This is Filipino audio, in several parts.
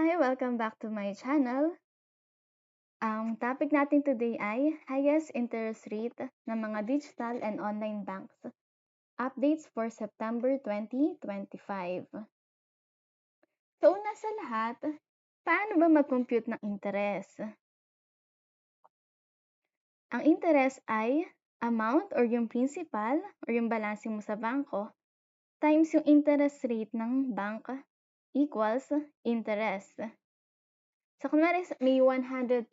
Hi! Welcome back to my channel. Ang topic natin today ay highest interest rate ng mga digital and online banks. Updates for September 2025. So una sa lahat, paano ba mag-compute ng interest? Ang interest ay amount or yung principal or yung balancing mo sa bangko times yung interest rate ng bank equals interest. So, kunwari may 100,000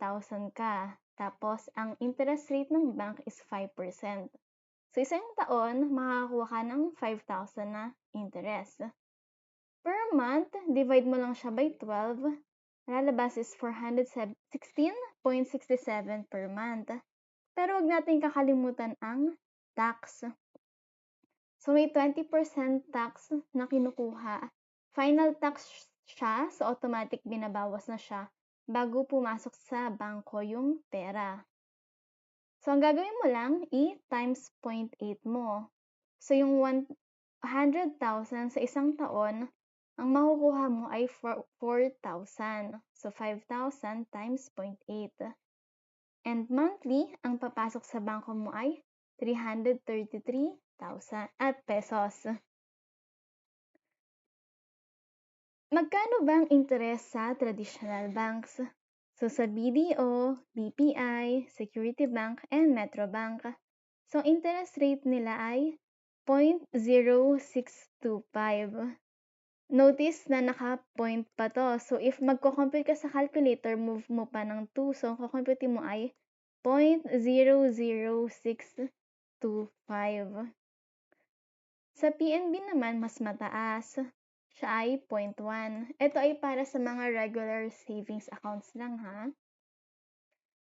ka, tapos ang interest rate ng bank is 5%. So, isang taon, makakakuha ka ng 5,000 na interest. Per month, divide mo lang siya by 12, lalabas is 416.67 per month. Pero huwag natin kakalimutan ang tax. So, may 20% tax na kinukuha. Final tax siya, so automatic binabawas na siya bago pumasok sa bangko yung pera. So, ang gagawin mo lang, i-times 0.8 mo. So, yung 100,000 sa isang taon, ang makukuha mo ay 4,000. So, 5,000 times 0.8. And monthly, ang papasok sa bangko mo ay 333,000 pesos. Magkano ba ang interest sa traditional banks? So, sa BDO, BPI, Security Bank, and Metro Bank. So, interest rate nila ay 0.0625. Notice na naka-point pa to. So, if magko-compute ka sa calculator, move mo pa ng 2. So, ang kukompute mo ay 0.00625. Sa PNB naman, mas mataas. Siya ay 0.1. Ito ay para sa mga regular savings accounts lang ha.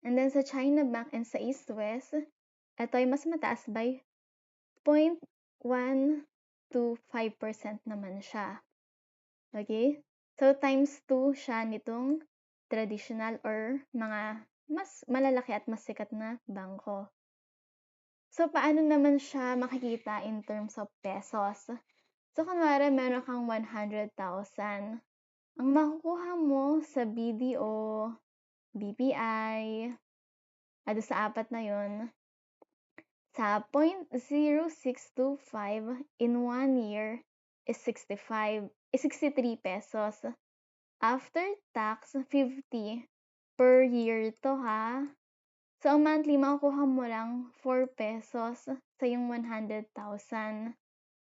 And then sa China Bank and sa East West, ito ay mas mataas by 0.125% naman siya. Okay? So times 2 siya nitong traditional or mga mas malalaki at mas sikat na bangko. So paano naman siya makikita in terms of pesos? So, kunwari, meron kang 100,000. Ang makukuha mo sa BDO, BPI, sa apat na yon, sa 0.0625 in 1 year is 63 pesos. After tax, 50 per year to ha. So, ang monthly, makukuha mo lang 4 pesos sa yung 100,000.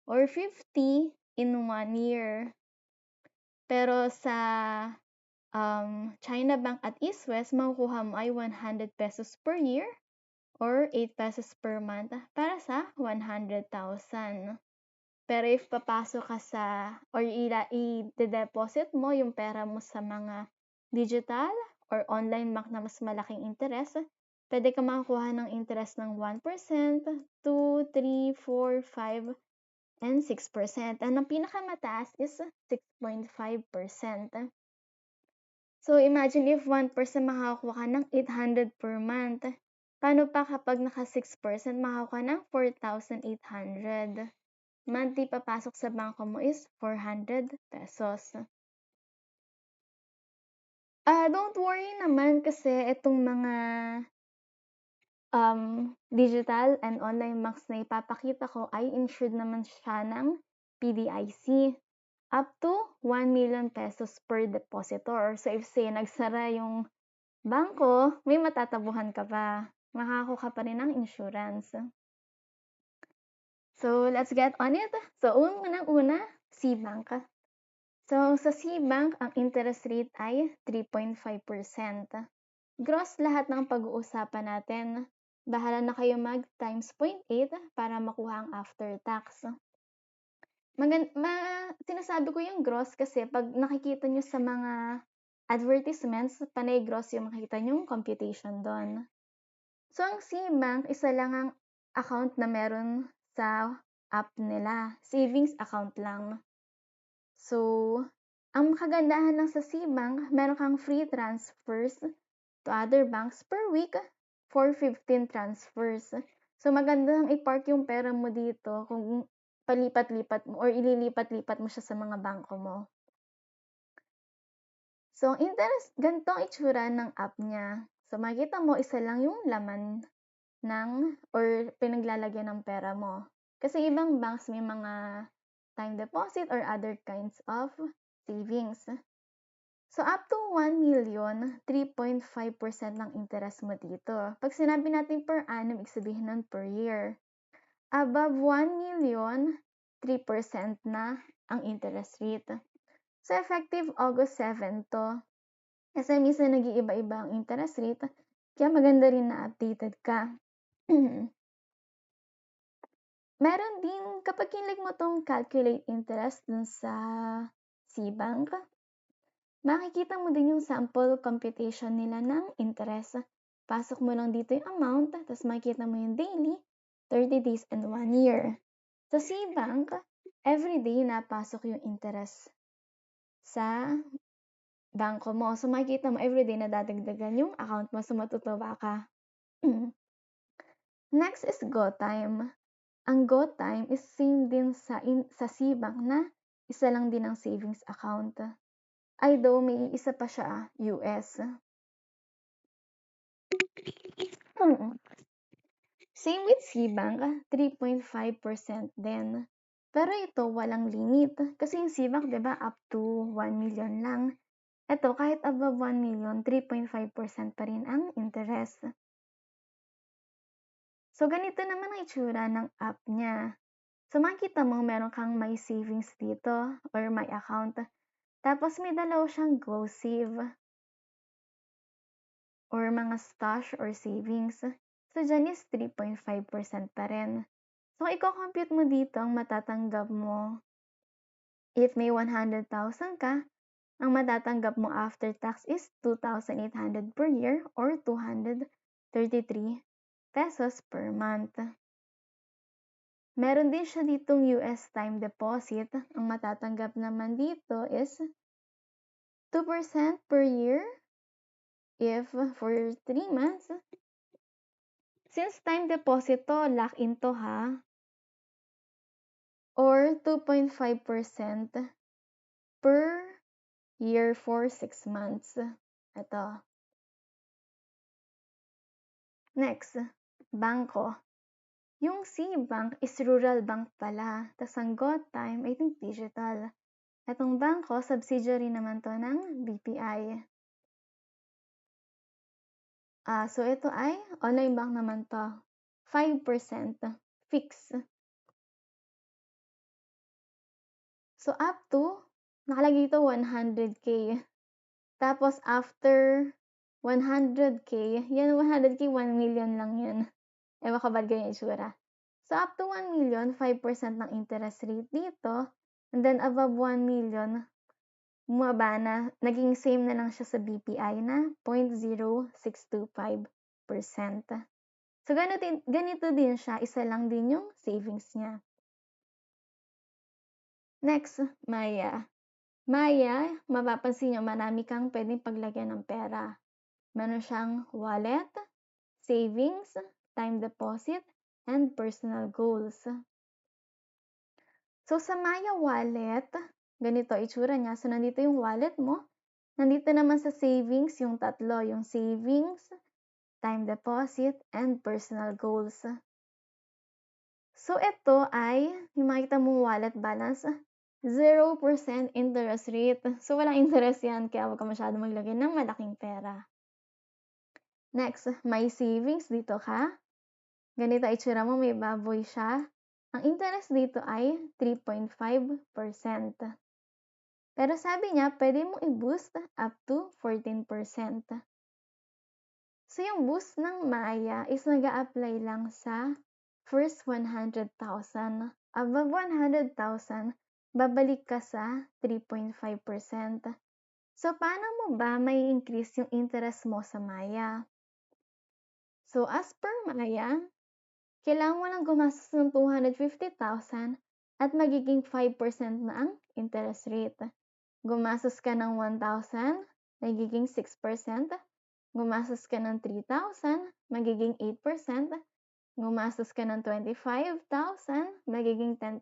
Or 50 in 1 year. Pero sa China Bank at East West, makukuha mo ay 100 pesos per year or 8 pesos per month para sa 100,000. Pero if papasok ka sa or i-deposit mo yung pera mo sa mga digital or online bank na mas malaking interest, pwede ka makakuha ng interest ng 1%, 2, 3, 4, 5, and 6%. And ang pinakamataas is 6.5%. So, imagine if 1% makakuha ka ng 800 per month. Paano pa kapag naka 6% makakuha ng 4,800? Monthly papasok sa bangko mo is 400 pesos. Don't worry naman kasi itong mga digital and online banks na ipapakita ko ay insured naman siya ng PDIC. Up to 1 million pesos per depositor. So, if say, nagsara yung bangko, may matatabuhan ka pa. Makakakuha ka pa rin ng insurance. So, let's get on it. So, unang-una, C-Bank. So, sa C-Bank, ang interest rate ay 3.5%. Gross lahat ng pag-uusapan natin. Bahala na kayo mag times 0.8 para makuha ang after tax. Sinasabi ko yung gross kasi pag nakikita nyo sa mga advertisements, panay gross yung makikita nyong computation doon. So, ang C-Bank, isa lang ang account na meron sa app nila. Savings account lang. So, ang kagandahan lang sa C-Bank, meron kang free transfers to other banks per week for 15 transfers. So, magandang i-park yung pera mo dito kung palipat-lipat mo or ililipat-lipat mo siya sa mga bangko mo. So, interest, ganito ang itsura ng app niya. So, makikita mo, isa lang yung laman or pinaglalagyan ng pera mo. Kasi ibang banks may mga time deposit or other kinds of savings. So, up to 1 million, 3.5% ng interest mo dito. Pag sinabi natin per annum, ibig sabihin nun per year. Above 1 million, 3% na ang interest rate. So, effective August 7 to. Kasi minsan nag-iiba-iba ang interest rate, kaya maganda rin na updated ka. Meron din, kapag kinlik mo tong calculate interest dun sa CBank, makikita mo din yung sample computation nila ng interest. Pasok mo lang dito yung amount, tapos makikita mo yung daily, 30 days, and 1 year. Sa CBank, everyday napasok yung interest sa bangko mo. So, makikita mo everyday na dadagdagan yung account mo, so matutuwa ka. Next is GoTime. Ang GoTime is same din sa CBank na isa lang din ang savings account. Though may isa pa siya, US. Same with CBank, 3.5% din. Pero ito walang limit. Kasi yung CBank, di ba, up to 1 million lang. Ito, kahit above 1 million, 3.5% pa rin ang interest. So, ganito naman ang itsura ng app niya. So, makikita mo meron kang my savings dito or my account. Tapos, may dalaw siyang go save or mga stash or savings. So, dyan is 3.5% pa rin. So, i-compute mo dito ang matatanggap mo. If may 100,000 ka, ang matatanggap mo after tax is 2,800 per year or 233 pesos per month. Meron din siya ditong US time deposit. Ang matatanggap naman dito is 2% per year if for 3 months. Since time deposit to, lock in to ha. Or 2.5% per year for 6 months. Ito. Next, bangko. Yung CBank is rural bank pala. Tapos ang GoTime, I think digital. Itong bangko, subsidiary naman to ng BPI. So ito ay online bank naman to. 5% fixed. So up to, nakalagay ito 100K. Tapos after 100K, yan 100K, 1 million lang yan. Ewan ka ba't ganyan itsura. So up to 1 million, 5% ng interest rate dito. And then above 1 million, bumaba na, naging same na lang siya sa BPI na 0.0625%. So ganito din siya, isa lang din yung savings niya. Next, Maya. Maya, mapapansin nyo, marami kang pwedeng paglagyan ng pera. Meron siyang wallet, savings, time deposit, and personal goals. So, sa Maya wallet, ganito itsura niya. So, nandito yung wallet mo. Nandito naman sa savings, yung tatlo, yung savings, time deposit, and personal goals. So, ito ay, yung makita mong wallet balance, 0% interest rate. So, walang interest yan, kaya huwag ka masyado maglagay ng malaking pera. Next, may savings dito ka. Ganito itsura mo, may baboy siya. Ang interest dito ay 3.5%. Pero sabi niya, pwede mo i-boost up to 14%. So, yung boost ng Maya is nag-a-apply lang sa first 100,000. Above 100,000, babalik ka sa 3.5%. So, paano mo ba may increase yung interest mo sa Maya? So, as per Maya, kailangan mo lang gumastos ng 250,000 at magiging 5% na ang interest rate. Gumastos ka ng 1,000, magiging 6%. Gumastos ka ng 3,000, magiging 8%. Gumastos ka ng 25,000, magiging 10%.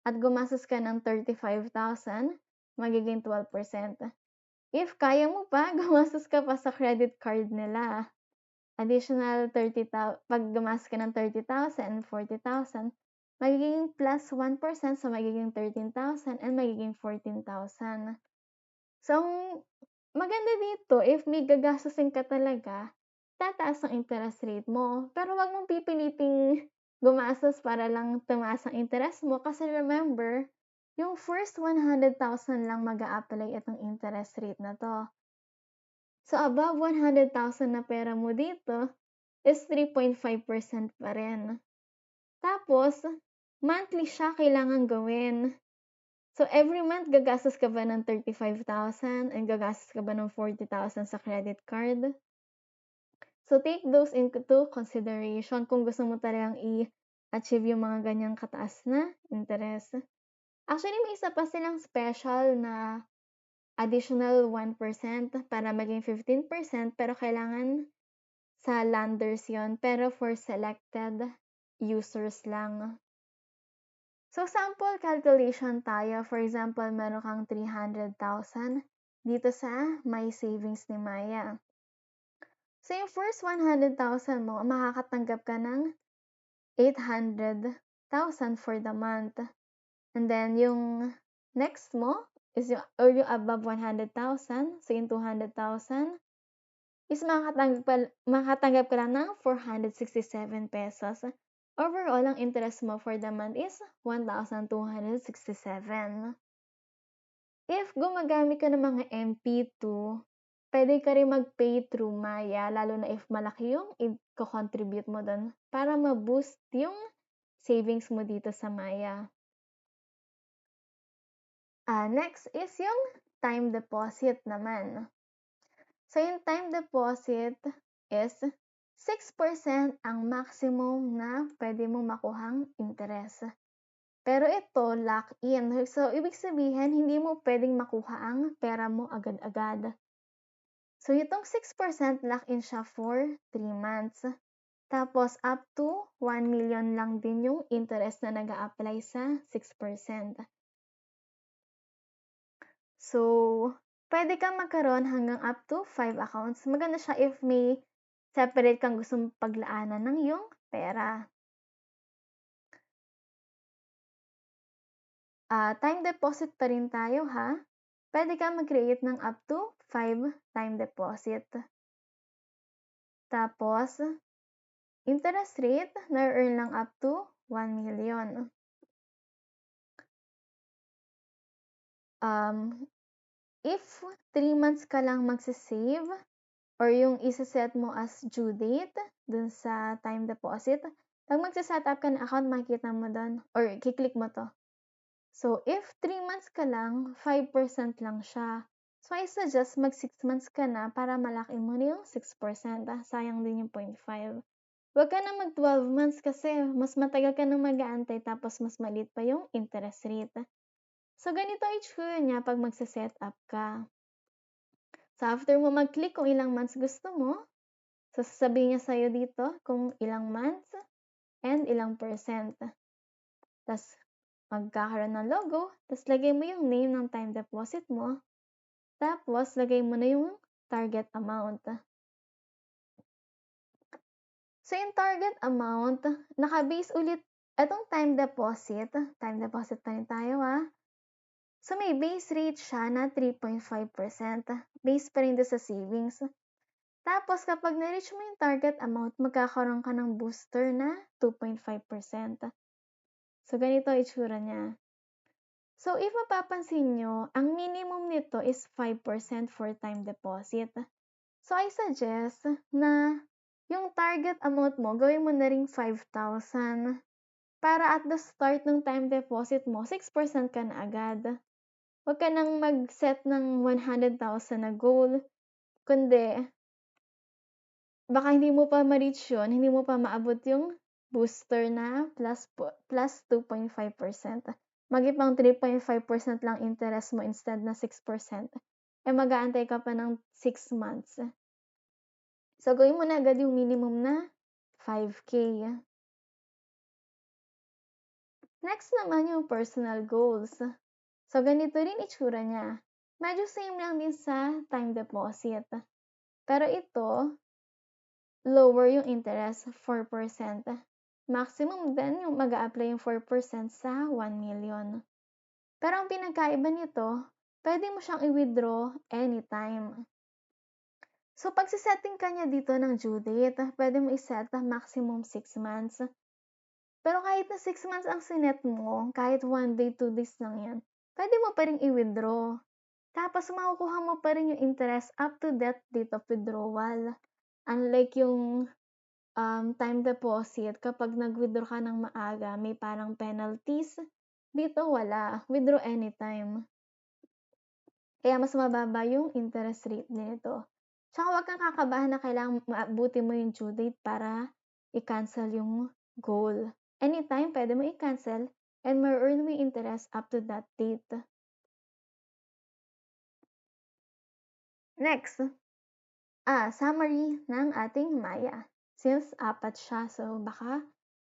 At gumastos ka ng 35,000, magiging 12%. If kaya mo pa, gumastos ka pa sa credit card nila. Additional 'pag gumastos ka ng 30,000 and 40,000, magiging plus 1%, so magiging 13,000 and magiging 14,000. So, ang maganda dito, if may gagastusin ka talaga, tataas ang interest rate mo. Pero wag mong pipiliting gumastos para lang tumaas ang interest mo kasi remember, yung first 100,000 lang mag-a-apply itong interest rate na 'to. So, above 100,000 na pera mo dito is 3.5% pa rin. Tapos, monthly siya kailangan gawin. So, every month gagastos ka ba ng 35,000 and gagastos ka ba ng 40,000 sa credit card? So, take those into consideration kung gusto mo talagang i-achieve yung mga ganyang kataas na interest. Actually, may isa pa silang special na additional 1% para maging 15%, pero kailangan sa lenders yon, pero for selected users lang. So, sample calculation tayo. For example, meron kang 300,000 dito sa My Savings ni Maya. So, yung first 100,000 mo, makakatanggap ka ng 800,000 for the month. And then, yung next mo is yung above 100,000. So, yung 200,000 is makatanggap ka lang ng 467 pesos. Overall, ang interest mo for the month is 1,267. If gumagamit ka ng mga MP2, pwede ka rin mag-pay through Maya, lalo na if malaki yung i-contribute mo doon para ma-boost yung savings mo dito sa Maya. Next is yung time deposit naman. So, yung time deposit is 6% ang maximum na pwede mong makuhang interest. Pero ito, lock-in. So, ibig sabihin, hindi mo pwedeng makuha ang pera mo agad-agad. So, itong 6% lock-in siya for 3 months. Tapos, up to 1 million lang din yung interest na nag-a-apply sa 6%. So, pwede kang magkaroon hanggang up to 5 accounts. Maganda siya if may separate kang gustong paglaanan ng iyong pera. Time deposit pa rin tayo ha. Pwede kang mag-create ng up to 5 time deposit. Tapos, interest rate na-earn lang up to 1 million. If 3 months ka lang magsisave or yung isa-set mo as due date dun sa time deposit, pag magsa-set up ka ng account, makikita mo dun or kiklik mo to. So, if 3 months ka lang, 5% lang siya. So, I suggest mag 6 months ka na para malaki mo na yung 6%. Sayang din yung 0.5. Huwag ka na mag 12 months kasi mas matagal ka na mag-aantay tapos mas maliit pa yung interest rate. So, ganito itsura niya pag magsa-set up ka. So, after mo mag-click kung ilang months gusto mo, so sasabihin niya sa'yo dito kung ilang months and ilang percent. Tapos, magkakaroon ng logo, tapos lagay mo yung name ng time deposit mo, tapos lagay mo na yung target amount. So, yung target amount, naka-base ulit itong time deposit pa rin tayo ha. So, may base rate siya na 3.5%. Base pa rin doon sa savings. Tapos, kapag na-reach mo yung target amount, magkakaroon ka ng booster na 2.5%. So, ganito itsura niya. So, if mapapansin nyo, ang minimum nito is 5% for time deposit. So, I suggest na yung target amount mo, gawin mo na ring 5,000 para at the start ng time deposit mo, 6% ka na agad. Huwag ka nang mag-set ng 100,000 na goal, kundi baka hindi mo pa ma-reach yun, hindi mo pa maabot yung booster na plus 2.5%. Magipang 3.5% lang interest mo instead na 6%. Mag-aantay ka pa ng 6 months. So, gawin mo na agad yung minimum na 5K. Next naman yung personal goals. So, ganito rin itsura niya. Medyo same lang din sa time deposit. Pero ito, lower yung interest, 4%. Maximum din yung mag-a-apply yung 4% sa 1 million. Pero ang pinagkaiba nito, pwede mo siyang i-withdraw anytime. So, pag setting ka niya dito ng due date, pwede mo i-set maximum 6 months. Pero kahit na 6 months ang sinet mo, kahit 1 day, 2 days lang yan, pwede mo pa rin i-withdraw. Tapos, makukuha mo pa rin yung interest up to that date of withdrawal. Unlike yung time deposit, kapag nag-withdraw ka ng maaga, may parang penalties. Dito, wala. Withdraw anytime. Kaya mas mababa yung interest rate nito. Tsaka huwag kang kakabahan na kailangan maabuti mo yung due date para i-cancel yung goal. Anytime, pwede mo i-cancel and ma-earn mo yung interest up to that date. Next, summary ng ating Maya. Since 4 siya, so baka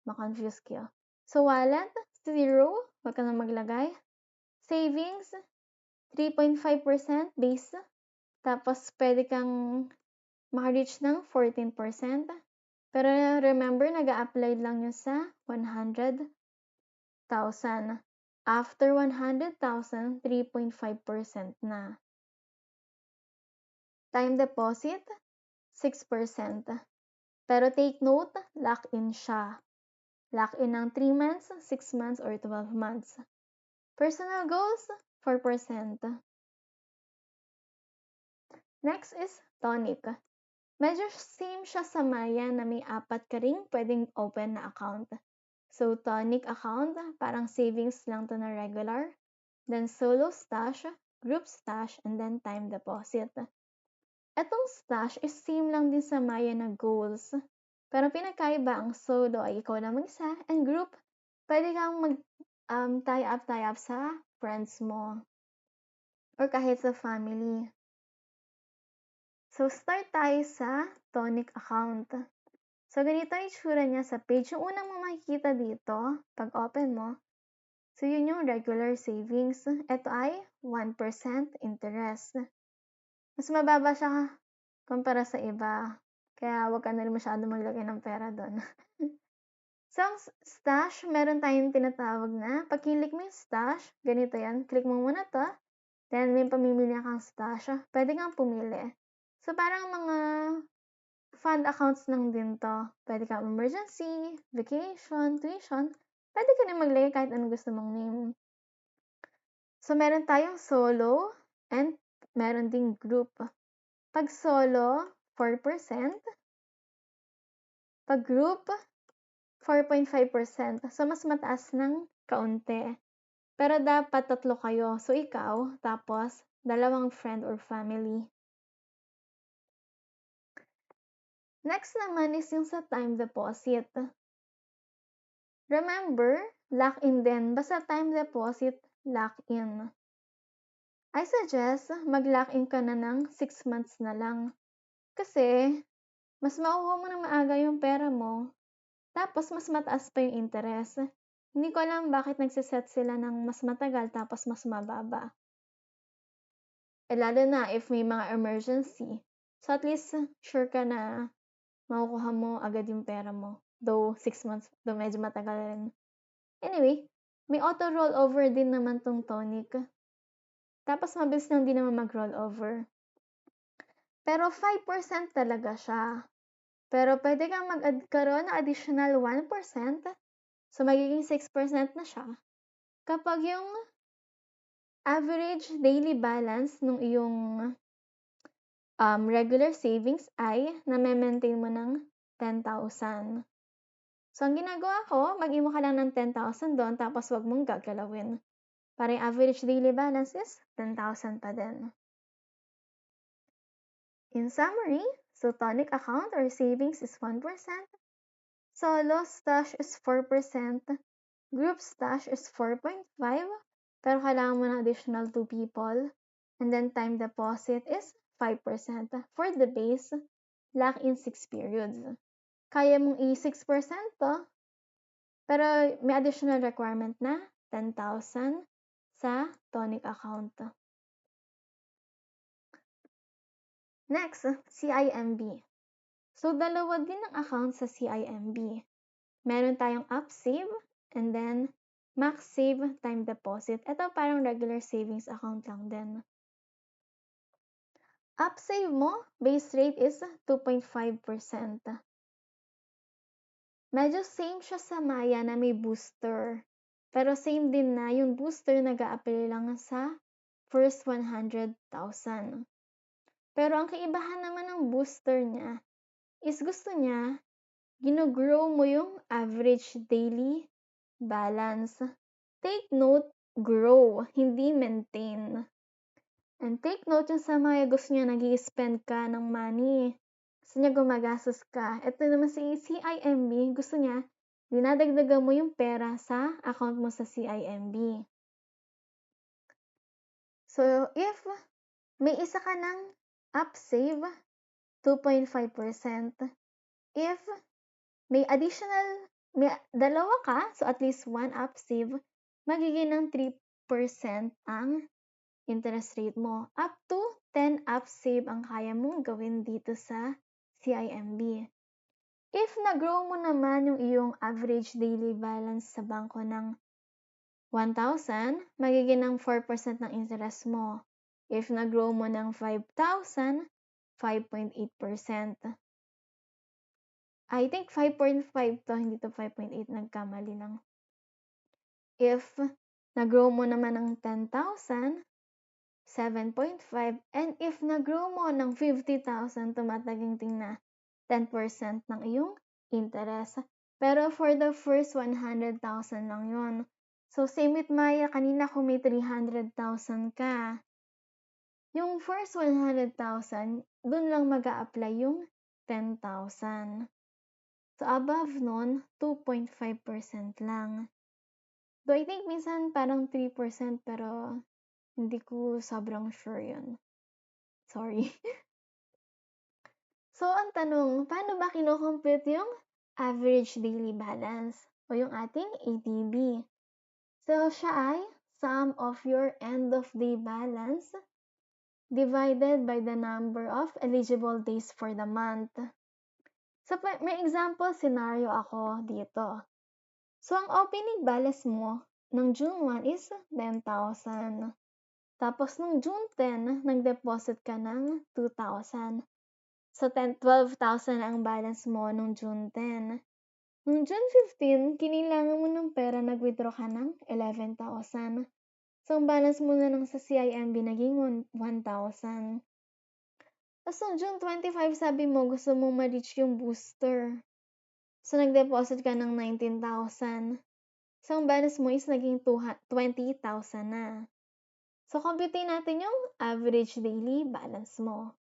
ma-confuse kayo. So, wallet, 0, huwag ka na maglagay. Savings, 3.5% base. Tapos, pwede kang maka-reach ng 14%. Pero remember, nag-a-apply lang yun sa 100,000. After 100,000, 3.5% na. Time deposit, 6%. Pero take note, lock-in siya. Lock-in ng 3 months, 6 months, or 12 months. Personal goals, 4%. Next is Tonic. Medyo same siya sa Maya na may 4 ka ring pwedeng open na account. So, Tonic account, parang savings lang to na regular. Then, solo stash, group stash, and then time deposit. Etong stash is same lang din sa Maya na goals. Pero pinakaiba, ang solo ay ikaw lang mag-isa, and group, pwede kang tie up sa friends mo. Or kahit sa family. So, start tayo sa Tonic account. So, ganito yung itsura niya sa page. Yung unang mo makikita dito, pag open mo, so yun yung regular savings. Ito ay 1% interest. Mas mababa siya kumpara sa iba. Kaya wag ka na rin masyado maglagay ng pera doon. So, ang stash, meron tayong tinatawag na, pag click mo yung stash, ganito yan, click mo muna to, then may pamimili kang stash, pwede kang pumili. So, parang mga fund accounts lang din to. Pwede kang emergency, vacation, tuition. Pwede ka rin maglagay kahit anong gusto mong name. So, meron tayong solo and meron ding group. Pag solo, 4%. Pag group, 4.5%. So, mas mataas ng kaunti. Pero dapat 3 kayo. So, ikaw, tapos 2 friend or family. Next naman is yung sa time deposit. Remember, lock-in din. Basta time deposit, lock-in. I suggest mag-lock-in ka na ng 6 months na lang. Kasi, mas makuha mo ng maaga yung pera mo, tapos mas mataas pa yung interest. Hindi ko alam bakit nagsiset sila ng mas matagal tapos mas mababa. Lalo na if may mga emergency. So at least, sure ka na makukuha mo agad yung pera mo. Though 6 months, though medyo matagal rin. Anyway, may auto rollover din naman tong Tonic. Tapos mabilis lang din naman mag-rollover. Pero 5% talaga siya. Pero pwede kang magkaroon ng additional 1%. So magiging 6% na siya. Kapag yung average daily balance ng iyong regular savings ay na-maintain mo ng 10,000. So, ang ginagawa ko, mag-imo ka lang ng 10,000 doon, tapos wag mong gagalawin. Para yung average daily balance is 10,000 pa din. In summary, so Tonic account or savings is 1%, solo stash is 4%, group stash is 4.5%, pero kailangan mo ng additional 2 people, and then time deposit is 5% for the base, lock-in 6 periods. Kaya mong i-6% to, pero may additional requirement na 10,000 sa Tonic account. Next, CIMB. So, dalawa din ang account sa CIMB. Meron tayong UpSave and then MaxSave Time Deposit. Ito parang regular savings account lang din. UpSave mo, base rate is 2.5%. Medyo same siya sa Maya na may booster. Pero same din na yung booster nag-a-apply lang sa first 100,000. Pero ang kaibahan naman ng booster niya is gusto niya gino-grow mo yung average daily balance. Take note, grow, hindi maintain. And take note yung sa mga gusto niya nag-i-spend ka ng money. Gusto niya gumagastos ka. Ito naman si CIMB, gusto niya dinadagdagan mo yung pera sa account mo sa CIMB. So, if may isa ka ng UpSave, 2.5%. If may dalawa ka, so at least one UpSave, magiging ng 3% ang interest rate mo. Up to 10 UpSave ang kaya mong gawin dito sa CIMB. If na-grow mo naman yung iyong average daily balance sa bangko ng 1,000, magiging ng 4% ng interest mo. If na-grow mo ng 5,000, 5.8%. I think 5.5 to, hindi to 5.8, nagkamali lang. If na-grow mo naman ng 10,000, 7.5, and if na-grow mo ng 50,000, tumataginting na 10% ng iyong interest. Pero for the first 100,000 lang yun. So, same with Maya, kanina kung may 300,000 ka, yung first 100,000, dun lang mag-a-apply yung 10,000. So, above nun, 2.5% lang. Though I think minsan parang 3%, pero hindi ko sobrang sure yun. Sorry. So, ang tanong, paano ba kinocompute yung average daily balance o yung ating ADB? So, siya ay sum of your end-of-day balance divided by the number of eligible days for the month. So, may example scenario ako dito. So, ang opening balance mo ng June 1 is 10,000. Tapos, nung June 10, nag-deposit ka ng 2,000. So, 12,000 ang balance mo nung June 10. Nung June 15, kinilangan mo ng pera, nag-withdraw ka ng 11,000. So, ang balance mo na lang sa CIMB naging 1,000. Tapos, nung June 25, sabi mo, gusto mo ma-reach yung booster. So, nag-deposit ka ng 19,000. So, ang balance mo is naging 20,000 na. So, compute natin yung average daily balance mo.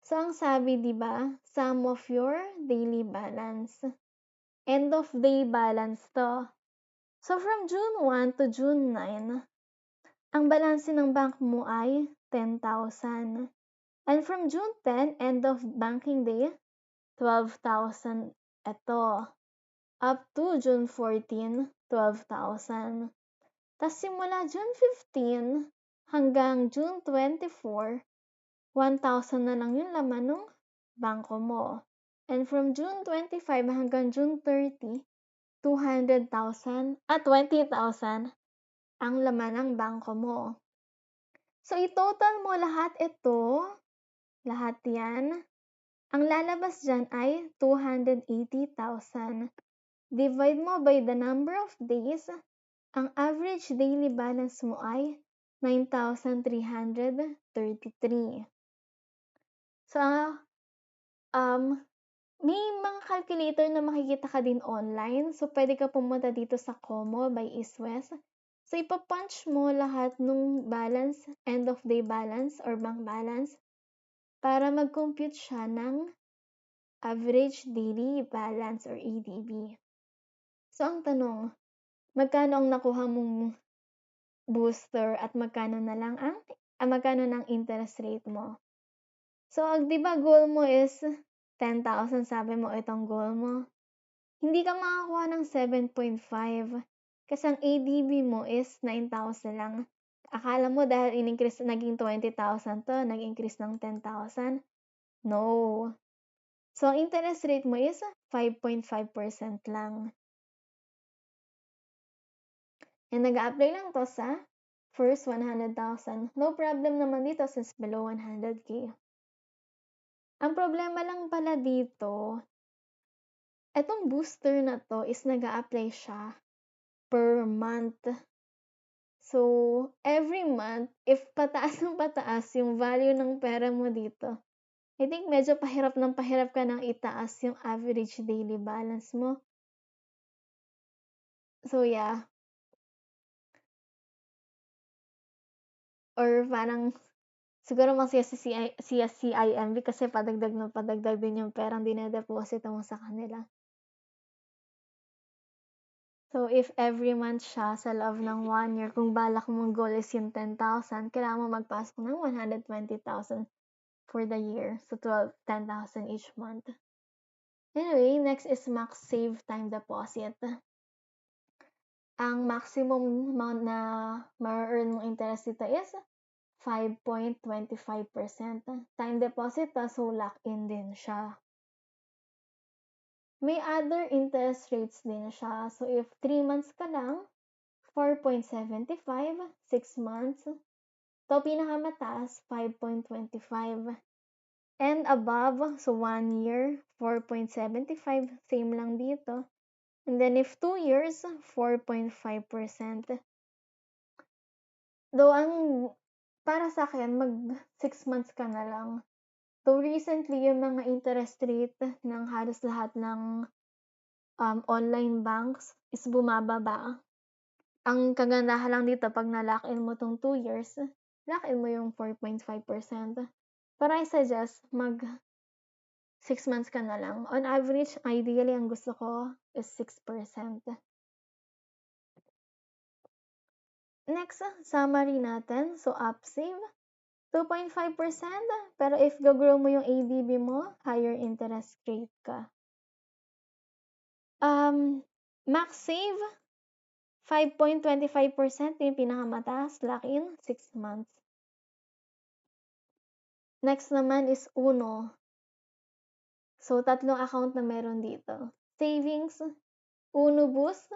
So, ang sabi, di ba, sum of your daily balance. End of day balance to. So, from June 1 to June 9, ang balance ng bank mo ay 10,000. And from June 10, end of banking day, 12,000 ito. Up to June 14, 12,000. Tapos simula June 15 hanggang June 24, 1,000 na lang yung laman ng bangko mo. And from June 25 hanggang June 30, 200,000 at 20,000 ang laman ng bangko mo. So, i-total mo lahat ito, lahat yan. Ang lalabas dyan ay 280,000. Divide mo by the number of days, ang average daily balance mo ay 9,333. So, may mga calculator na makikita ka din online. So, pwede ka pumunta dito sa Como by EastWest. So, ipapunch mo lahat ng balance, end of day balance or bank balance para mag-compute siya ng average daily balance or ADB. So, ang tanong, magkano ang nakuha mong booster at magkano ng interest rate mo? So, di ba goal mo is 10,000, sabi mo itong goal mo. Hindi ka makakuha ng 7.5 kasi ang ADB mo is 9,000 lang. Akala mo dahil in-increase naging 20,000 'to, nag-increase ng 10,000? No. So, ang interest rate mo is 5.5% lang. And nag-a-apply lang 'to sa first 100,000. No problem naman dito since below 100K. Ang problema lang pala dito, etong booster na 'to is nag-a-apply siya per month. So, every month, if pataas ng pataas yung value ng pera mo dito, I think medyo pahirap ka ng itaas yung average daily balance mo. So, yeah. Or parang siguro masaya si CIMB kasi padagdag din yung perang dine-deposito mo sa kanila. So, if every month siya sa loob ng 1 year, kung balak mong goal is yung 10,000, kailangan mo magpasok ng 120,000 for the year. So, 10,000 each month. Anyway, next is max save time deposit. Ang maximum amount na ma-earn mong interest dito is 5.25%. Time deposit so lock-in din siya. May other interest rates din siya. So, if 3 months ka lang, 4.75, 6 months, to pinakamataas, 5.25. And above, so 1 year, 4.75, same lang dito. And then if 2 years, 4.5%. Though para sa akin, mag 6 months ka na lang. Though recently, yung mga interest rate ng halos lahat ng online banks is bumababa. Ang kagandahan lang dito, pag na-lock-in mo tong 2 years, lock-in mo yung 4.5%. Pero I suggest mag 6 months ka na lang. On average, ideally, ang gusto ko is 6%. Next, summary natin. So, UpSave, 2.5%. Pero if go-grow mo yung ADB mo, higher interest rate ka. Max save, 5.25%. Yung pinakamataas, lock-in, 6 months. Next naman is Uno. So, 3 account na meron dito. Savings, Uno Boost,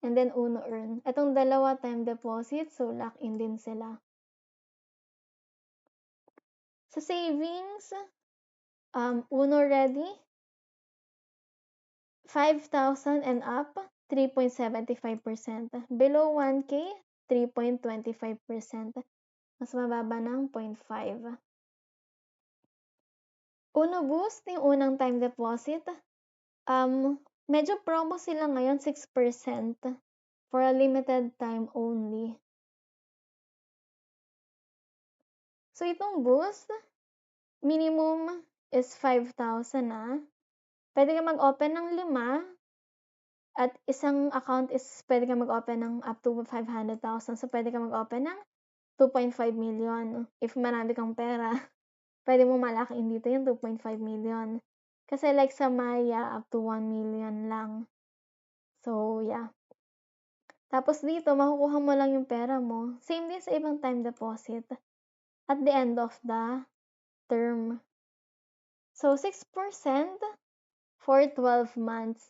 and then Uno Earn. Itong dalawa time deposit, so lock-in din sila. Sa savings, Uno Ready, 5,000 and up, 3.75%. Below 1K, 3.25%. Mas mababa ng 0.5. Uno Boost, yung unang time deposit, medyo promo sila ngayon, 6% for a limited time only. So, itong Boost, minimum is 5,000 na. Pwede ka mag-open ng 5 at isang account is pwede ka mag-open ng up to 500,000. So, pwede ka mag-open ng 2.5 million. If marami kang pera, pwede mo malaking dito yung 2.5 million. Kasi like sa Maya, up to 1 million lang. So, yeah. Tapos dito, makukuha mo lang yung pera mo. Same din sa ibang time deposit. At the end of the term. So, 6% for 12 months.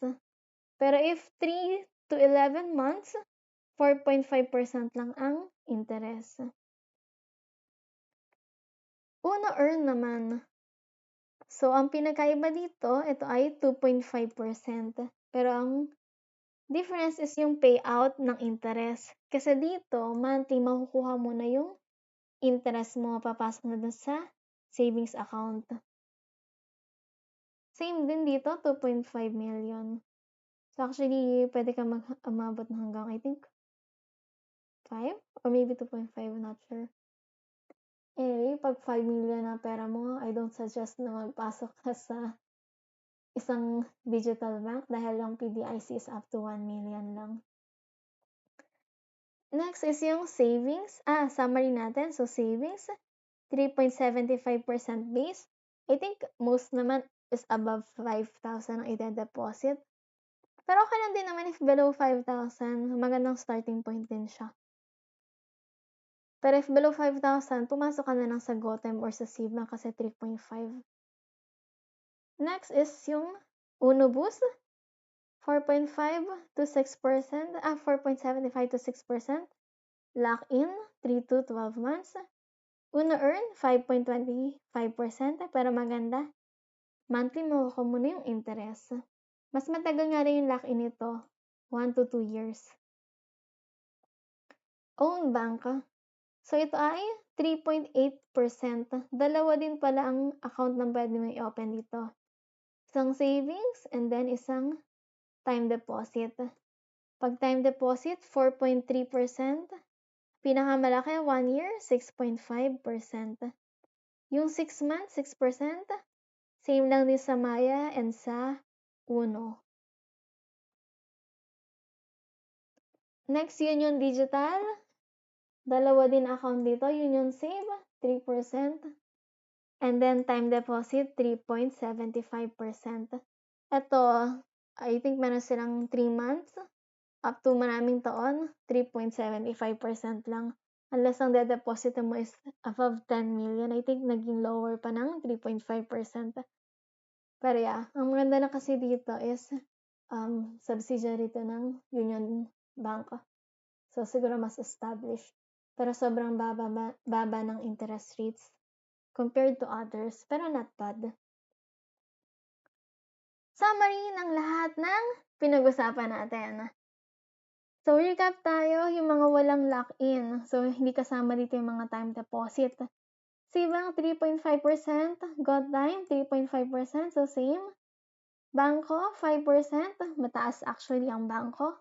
Pero if 3 to 11 months, 4.5% lang ang interest. Uno Earn naman. So, ang pinakaiba dito, ito ay 2.5%. Pero ang difference is yung payout ng interest. Kasi dito, monthly, makukuha mo na yung interest mo, papasok na dun sa savings account. Same din dito, 2.5 million. So, actually, pwede ka umabot na hanggang, I think, 5? Or maybe 2.5, not sure. Anyway, pag 5 million na pera mo, I don't suggest na magpasok ka sa isang digital bank dahil yung PDIC is up to 1 million lang. Next is yung savings. Summary natin. So, savings, 3.75% base. I think most naman is above 5,000 ang ide-deposit. Pero okay lang din naman if below 5,000. Magandang starting point din siya. Pero if below 5,000, pumasok ka na lang sa GoTime or sa Cbank kasi 3.5. Next is yung Uno Boost, 4.5 to 6%, 4.75 to 6%. Lock-in, 3 to 12 months. Uno Earn, 5.25%, pero maganda. Monthly makukuha mo na yung interest. Mas matagal nga rin yung lock-in nito, 1 to 2 years. Own Bank. So, ito ay 3.8%. Dalawa din pala ang account na pwede mo i-open dito. Isang savings and then isang time deposit. Pag time deposit, 4.3%. Pinakamalaki, 1 year, 6.5%. Yung 6 months, 6%. Same lang din sa Maya and sa Uno. Next, Union Digital. Dalawa din account dito. Union Save, 3%. And then time deposit, 3.75%. Ito, I think meron silang 3 months. Up to maraming taon, 3.75% lang. Unless ang de-deposit mo is above 10 million, I think naging lower pa ng 3.5%. Pero yeah, ang maganda na kasi dito is subsidiary to ng Union Bank. So, siguro mas established. Pero sobrang baba ng interest rates compared to others. Pero not bad. Summary ng lahat ng pinag-usapan natin. So, recap tayo yung mga walang lock-in. So, hindi kasama dito yung mga time deposit. Cbank, 3.5%. GoTime, 3.5%. So, same. Bangko, 5%. Mataas actually ang Bangko.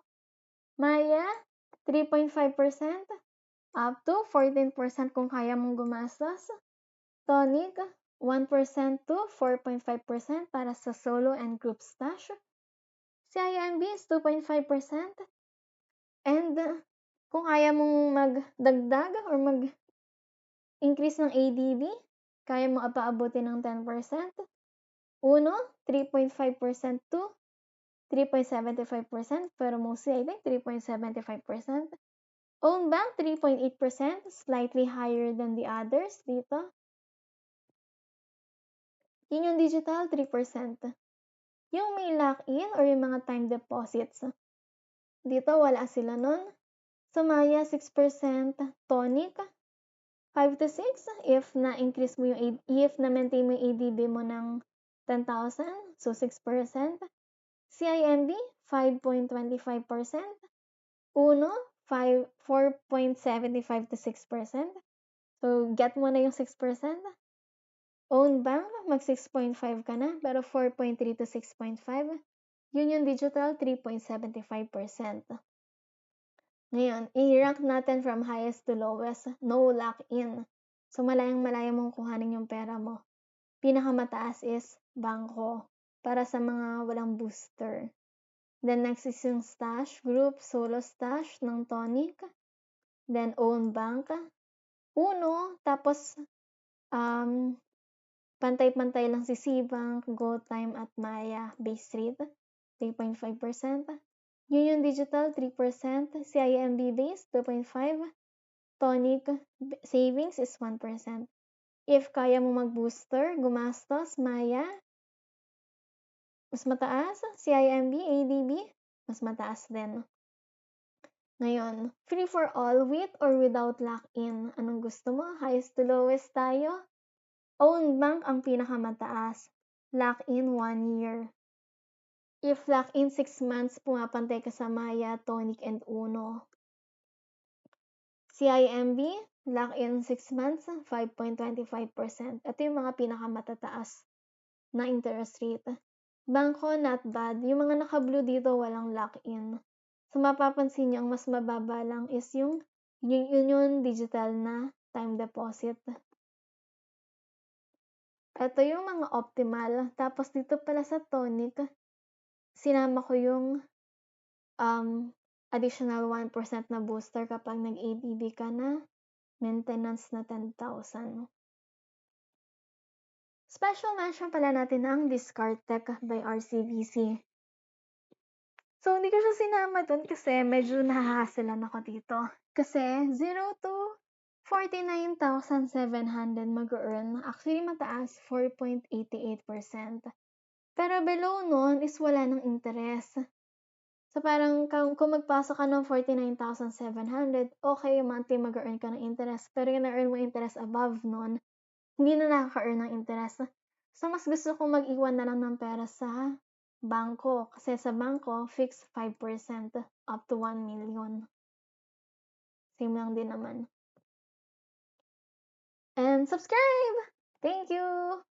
Maya, 3.5%. Up to 14% kung kaya mong gumastos. Tonic, 1% to 4.5% para sa solo and group stash. CIMB is 2.5%. And kung kaya mong magdagdag or mag-increase ng ADB, kaya mo paabutin ng 10%. Uno, 3.5% to 3.75%, pero mostly I think 3.75%. Own Bank, 3.8%, slightly higher than the others dito. Union Digital, 3%. Yung may lock-in or yung mga time deposits, dito wala sila nun. Sumaya, 6%. Tonic, 5 to 6 if na-increase mo yung if na-maintain mo yung ADB mo ng 10,000, so 6%. CIMB, 5.25%. Uno, 4.75 to 6%. So, get mo na yung 6%. Own Bank, mag 6.5 ka na, pero 4.3 to 6.5. Union Digital, 3.75%. Ngayon, i-rank natin from highest to lowest, no lock-in. So, malayang-malaya mong kuhanin yung pera mo. Pinakamataas is Bangko, para sa mga walang booster. Then, next is yung stash, group, solo stash ng Tonic. Then, own bank. Uno, tapos, pantay-pantay lang si Cbank, GoTime at Maya base rate, 3.5%. Union Digital, 3%. CIMB base, 2.5%. Tonic savings is 1%. If kaya mo mag-booster, gumastos, Maya, mas mataas. CIMB, ADB, mas mataas din. Ngayon, free for all with or without lock-in. Anong gusto mo? Highest to lowest tayo? Own bank ang pinakamataas. Lock-in 1 year. If lock-in 6 months, pumapantay ka sa Maya, Tonic, and Uno. CIMB, lock-in 6 months, 5.25%. Ito yung mga pinakamatataas na interest rate. Bangko, not bad. Yung mga naka-blue dito, walang lock-in. So, mapapansin nyo, ang mas mababa lang is yung Union Digital na time deposit. Ito yung mga optimal. Tapos dito pala sa Tonic, sinama ko yung additional 1% na booster kapag nag-ADB ka na, maintenance na 10,000. Special mention pala natin ang Discard Tech by RCBC. So, hindi ko siya sinama dun kasi medyo nahahaselan ako dito. Kasi 0 to 49,700 mag-earn. Actually, mataas, 4.88%. Pero below nun is wala ng interest. So, parang kung magpasok ka ng 49,700, okay, monthly mag-earn ka ng interest. Pero yung na-earn mo interest above nun, hindi na nakaka-earn ng interest. So, mas gusto kong mag-iwan na lang ng pera sa bangko. Kasi sa bangko, fixed 5% up to 1 million. Same lang din naman. And subscribe! Thank you!